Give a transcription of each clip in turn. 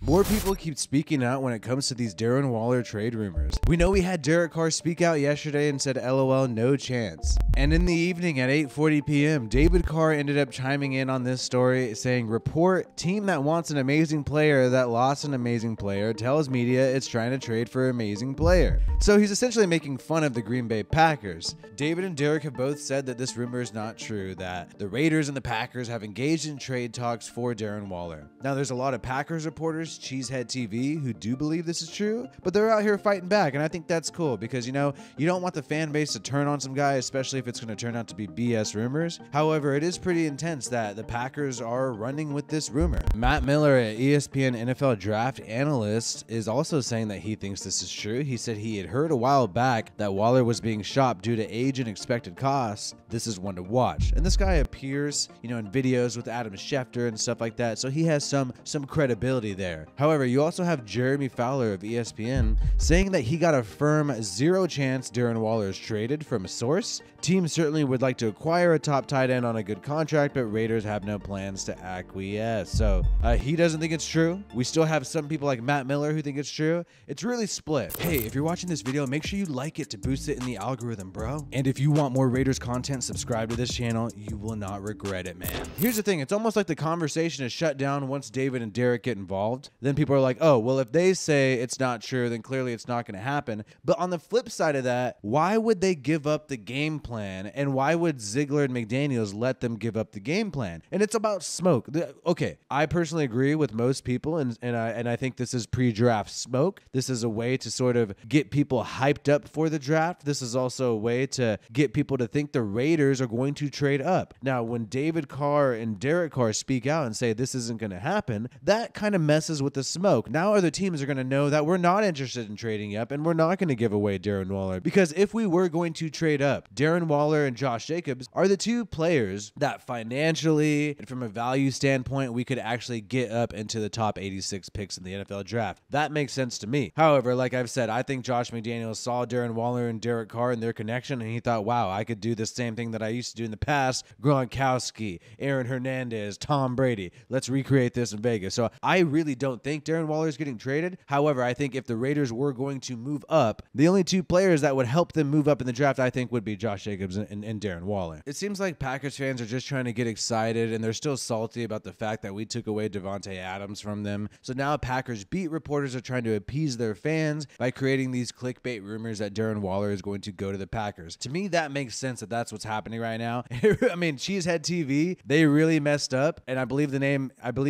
More people keep speaking out when it comes to these Darren Waller trade rumors. We know we had Derek Carr speak out yesterday and said LOL, no chance. And in the evening at 8:40 p.m., David Carr ended up chiming in on this story saying, report, team that wants an amazing player that lost an amazing player tells media it's trying to trade for amazing player. So he's essentially making fun of the Green Bay Packers. David and Derek have both said that this rumor is not true, that the Raiders and the Packers have engaged in trade talks for Darren Waller. Now there's a lot of Packers reporters, Cheesehead TV, who do believe this is true, but they're out here fighting back, and I think that's cool because, you know, you don't want the fan base to turn on some guy, especially if it's going to turn out to be BS rumors. However, it is pretty intense that the Packers are running with this rumor. Matt Miller at ESPN NFL Draft Analyst is also saying that he thinks this is true. He said he had heard a while back that Waller was being shopped due to age and expected costs. This is one to watch. And this guy appears, you know, in videos with Adam Schefter and stuff like that, so he has some credibility there. However, you also have Jeremy Fowler of ESPN saying that he got a firm 0 chance Darren Waller is traded from a source. Teams certainly would like to acquire a top tight end on a good contract, but Raiders have no plans to acquiesce. So he doesn't think it's true. We still have some people like Matt Miller who think it's true. It's really split. Hey, if you're watching this video, make sure you like it to boost it in the algorithm, bro. And if you want more Raiders content, subscribe to this channel. You will not regret it, man. Here's the thing. It's almost like the conversation is shut down once David and Derek get involved. Then people are like, oh, well, if they say it's not true, then clearly it's not going to happen. But on the flip side of that, why would they give up the game plan? And why would Ziegler and McDaniels let them give up the game plan? And it's about smoke. Okay, I personally agree with most people, and I think this is pre-draft smoke. This is a way to sort of get people hyped up for the draft. This is also a way to get people to think the Raiders are going to trade up. Now, when David Carr and Derek Carr speak out and say this isn't going to happen, that kind of messes with the smoke. Now other teams are going to know that we're not interested in trading up, and we're not going to give away Darren Waller, because if we were going to trade up, Darren Waller and Josh Jacobs are the two players that financially and from a value standpoint we could actually get up into the top 86 picks in the NFL draft. That makes sense to me. However, like I've said, I think Josh McDaniels saw Darren Waller and Derek Carr and their connection, and he thought, wow, I could do the same thing that I used to do in the past. Gronkowski, Aaron Hernandez, Tom Brady. Let's recreate this in Vegas. So I really don't think Darren Waller is getting traded. However, I think if the Raiders were going to move up, the only two players that would help them move up in the draft, I think, would be Josh Jacobs and Darren Waller. It seems like Packers fans are just trying to get excited, and they're still salty about the fact that we took away Devontae Adams from them. So now Packers beat reporters are trying to appease their fans by creating these clickbait rumors that Darren Waller is going to go to the Packers. To me, that makes sense that that's what's happening right now. I mean, Cheesehead TV, they really messed up, and I believe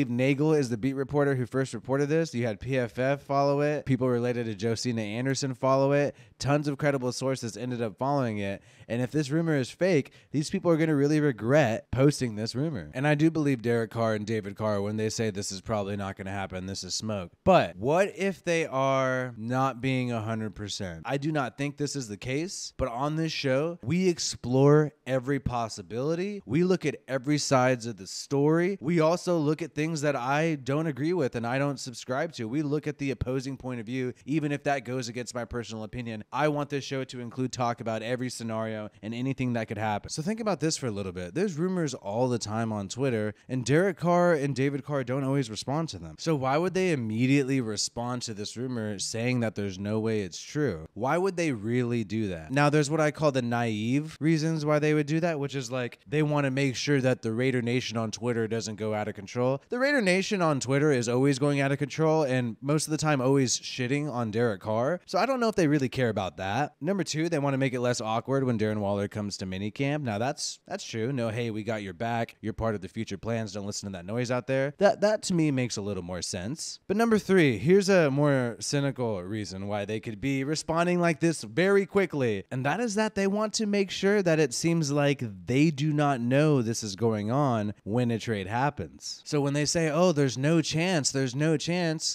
Nagel is the beat reporter who first reported this. You had PFF follow it. People related to Josina Anderson follow it. Tons of credible sources ended up following it. And if this rumor is fake, these people are going to really regret posting this rumor. And I do believe Derek Carr and David Carr when they say this is probably not going to happen. This is smoke. But what if they are not being 100%? I do not think this is the case. But on this show, we explore every possibility. We look at every sides of the story. We also look at things that I don't agree with and I don't subscribe to. We look at the opposing point of view, even if that goes against my personal opinion. I want this show to include talk about every scenario and anything that could happen. So think about this for a little bit. There's rumors all the time on Twitter, and Derek Carr and David Carr don't always respond to them. So why would they immediately respond to this rumor saying that there's no way it's true? Why would they really do that? Now, there's what I call the naive reasons why they would do that, which is like they want to make sure that the Raider Nation on Twitter doesn't go out of control. The Raider Nation on Twitter is always going out of control, and most of the time always shitting on Derek Carr. So I don't know if they really care about that. Number two, they want to make it less awkward when Darren Waller comes to minicamp. Now that's true. No, hey, we got your back. You're part of the future plans. Don't listen to that noise out there. That to me makes a little more sense. But number three, here's a more cynical reason why they could be responding like this very quickly. And that is that they want to make sure that it seems like they do not know this is going on when a trade happens. So when they say, oh, there's no chance,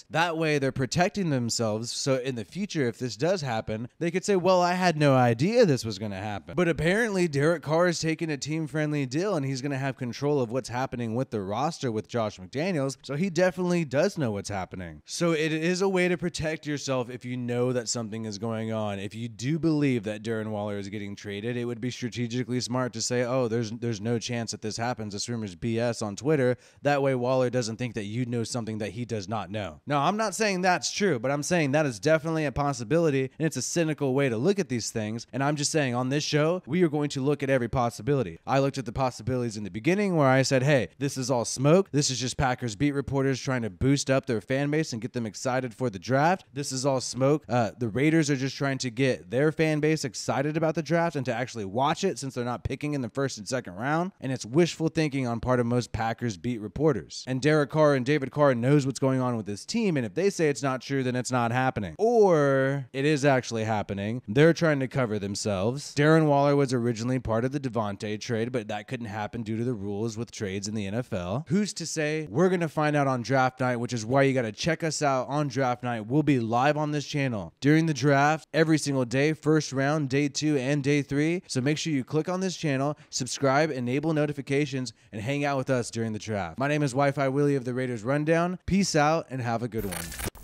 that way they're protecting themselves. So in the future, if this does happen, they could say, well, I had no idea this was going to happen. But apparently Derek Carr is taking a team-friendly deal, and he's going to have control of what's happening with the roster with Josh McDaniels. So he definitely does know what's happening. So it is a way to protect yourself if you know that something is going on. If you do believe that Darren Waller is getting traded, it would be strategically smart to say, oh, there's no chance that this happens. This rumor's BS on Twitter. That way Waller doesn't think that you know something that he does does not know. No, I'm not saying that's true, but I'm saying that is definitely a possibility, and it's a cynical way to look at these things. And I'm just saying on this show, we are going to look at every possibility. I looked at the possibilities in the beginning where I said, hey, this is all smoke. This is just Packers beat reporters trying to boost up their fan base and get them excited for the draft. This is all smoke. The Raiders are just trying to get their fan base excited about the draft and to actually watch it since they're not picking in the first and second round. And it's wishful thinking on part of most Packers beat reporters. And Derek Carr and David Carr knows what's going on with this team, and if they say it's not true, then it's not happening. Or it is actually happening. They're trying to cover themselves. Darren Waller was originally part of the Devontae trade, but that couldn't happen due to the rules with trades in the NFL. Who's to say? We're going to find out on draft night, which is why you got to check us out on draft night. We'll be live on this channel during the draft every single day, first round, day 2, and day 3. So make sure you click on this channel, subscribe, enable notifications, and hang out with us during the draft. My name is WiFiWillie of the Raiders Rundown. Peace out and have a good one.